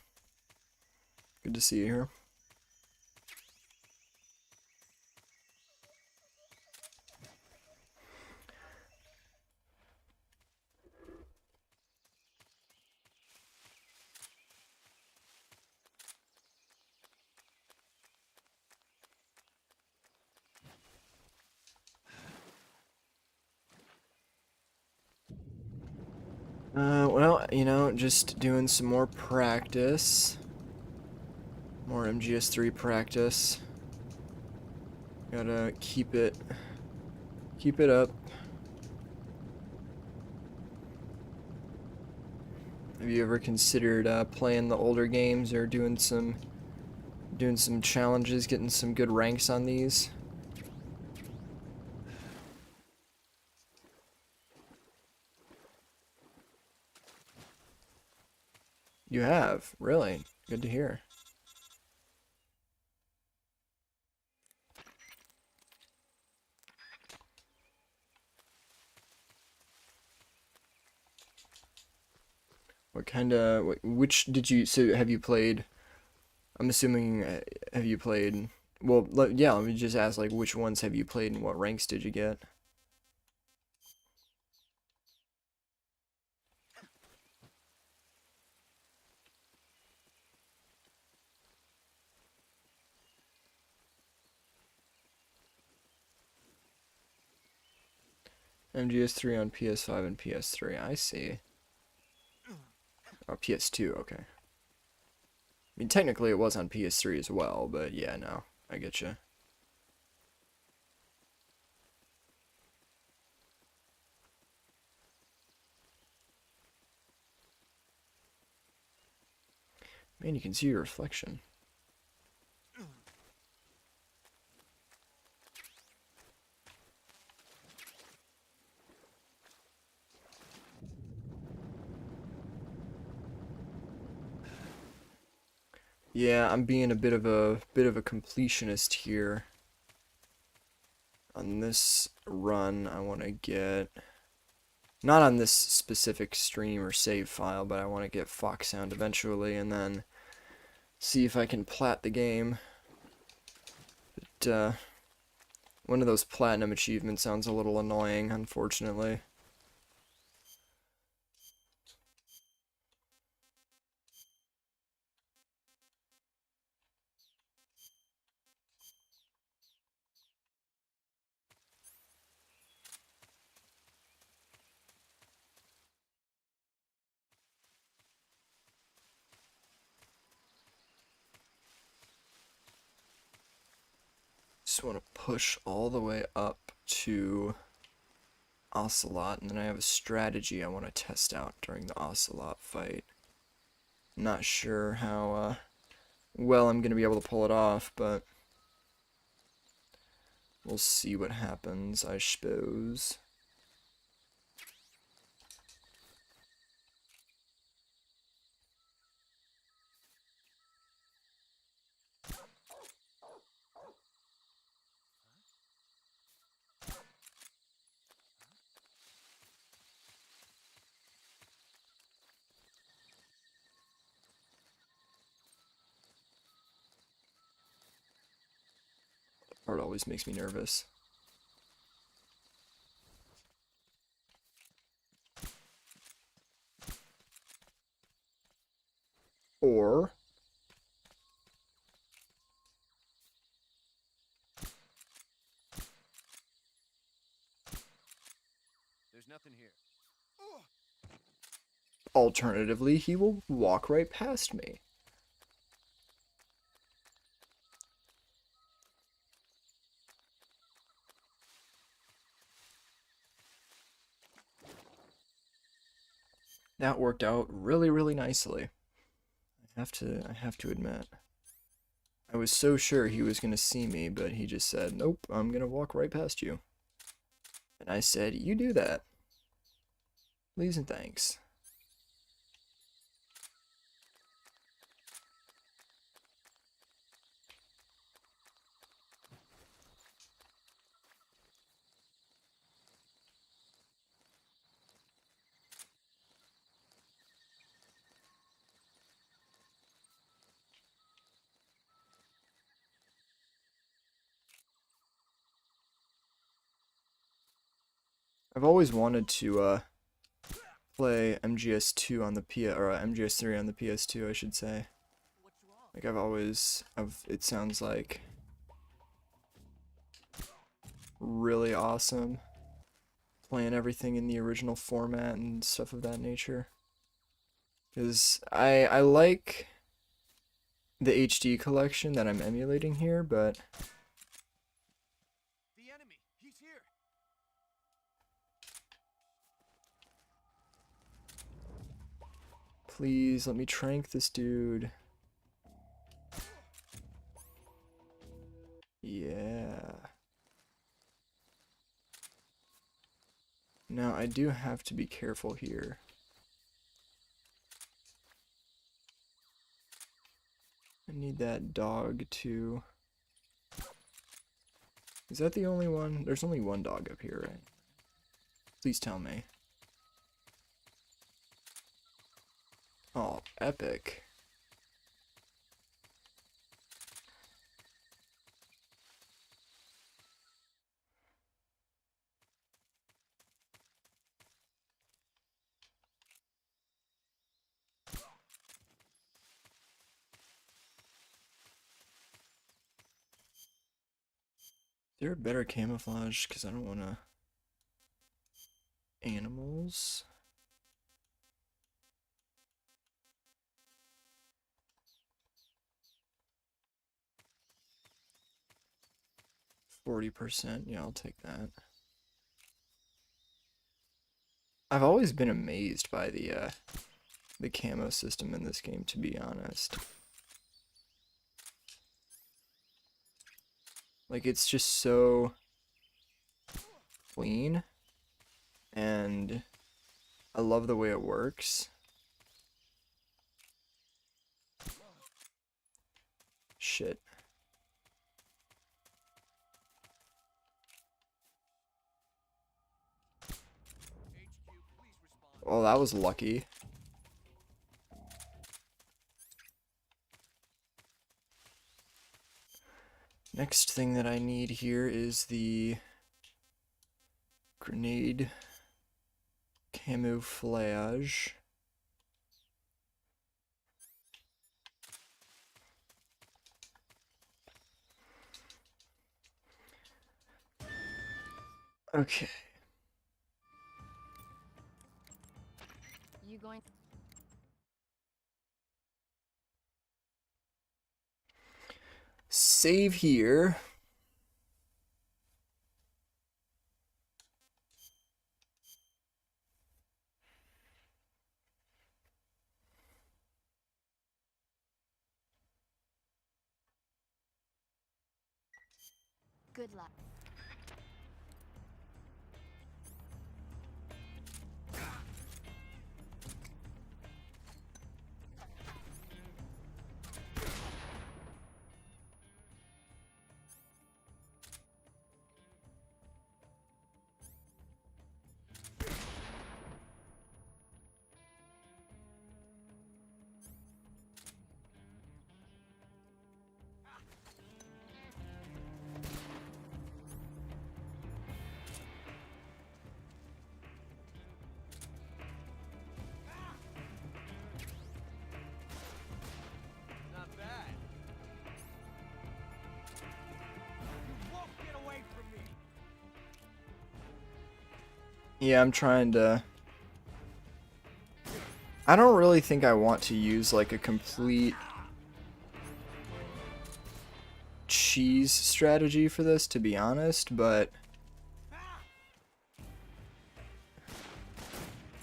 Good to see you here. Well, you know, just doing some more practice. More MGS3 practice. Gotta keep it up. Have you ever considered playing the older games or doing some challenges, getting some good ranks on these? You have, really? Good to hear. What kind of, which did you, so have you played, I'm assuming, have you played, well, yeah, let me just ask, like, which ones have you played and what ranks did you get? MGS3 on PS5 and PS3, I see. Oh, PS2, okay. I mean, technically it was on PS3 as well, but yeah, no, I get you. Man, you can see your reflection. Yeah, I'm being a bit of a completionist here. On this run, I want to get, not on this specific stream or save file, but I want to get FOXHOUND eventually, and then see if I can plat the game. But one of those platinum achievements sounds a little annoying, unfortunately. Just want to push all the way up to Ocelot, and then I have a strategy I want to test out during the Ocelot fight. Not sure how well I'm going to be able to pull it off, but we'll see what happens, I suppose. Part always makes me nervous. Or there's nothing here. alternatively, he will walk right past me. That worked out really, really nicely. I have to admit. I was so sure he was gonna see me, but he just said, "Nope, I'm gonna walk right past you." And I said, "You do that. Please and thanks." I've always wanted to play MGS2 on the or MGS3 on the PS2, I should say. Like it sounds like really awesome playing everything in the original format and stuff of that nature. Because I like the HD collection that I'm emulating here, but The enemy. He's here. please let me trank this dude. Yeah. Now I do have to be careful here. I need that dog too. Is that the only one? There's only one dog up here, right? Please tell me. Oh, epic. Is there a better camouflage? Because I don't want to... Animals? %. Yeah, I'll take that. I've always been amazed by the camo system in this game, to be honest. Like, it's just so clean, and I love the way it works. Shit. Oh, that was lucky. Next thing that I need here is the grenade camouflage. Okay. You going? Save here. Good luck. Not bad. You won't get away from me. Yeah, I'm trying to... I don't really think I want to use like a complete cheese strategy for this, to be honest, but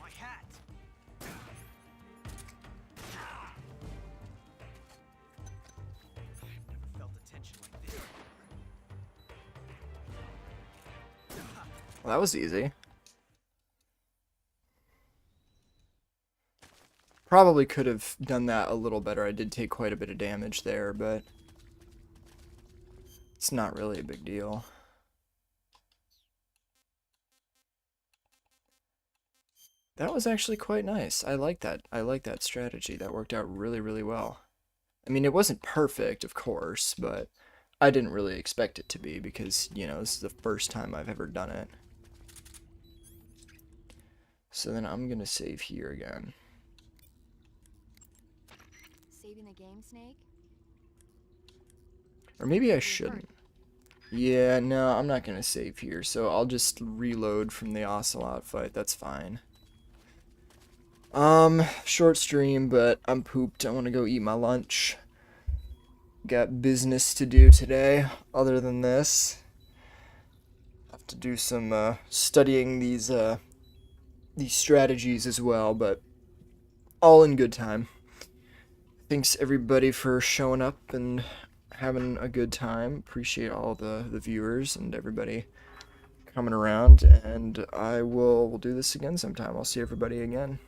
My hat. I've never felt a tension like this. well, that was easy. Probably could have done that a little better. I did take quite a bit of damage there, but it's not really a big deal. That was actually quite nice. I like that. I like that strategy. That worked out really, really well. I mean, it wasn't perfect, of course, but I didn't really expect it to be because, you know, this is the first time I've ever done it. So then I'm gonna save here again. Saving the game, Snake? Or maybe I Getting shouldn't. hurt. Yeah, no, I'm not gonna save here, so I'll just reload from the Ocelot fight, that's fine. Short stream, but I'm pooped. I want to go eat my lunch. Got business to do today, other than this. Have to do some studying these strategies as well, but all in good time. Thanks everybody for showing up and having a good time. Appreciate all the viewers and everybody coming around, and we'll do this again sometime. I'll see everybody again.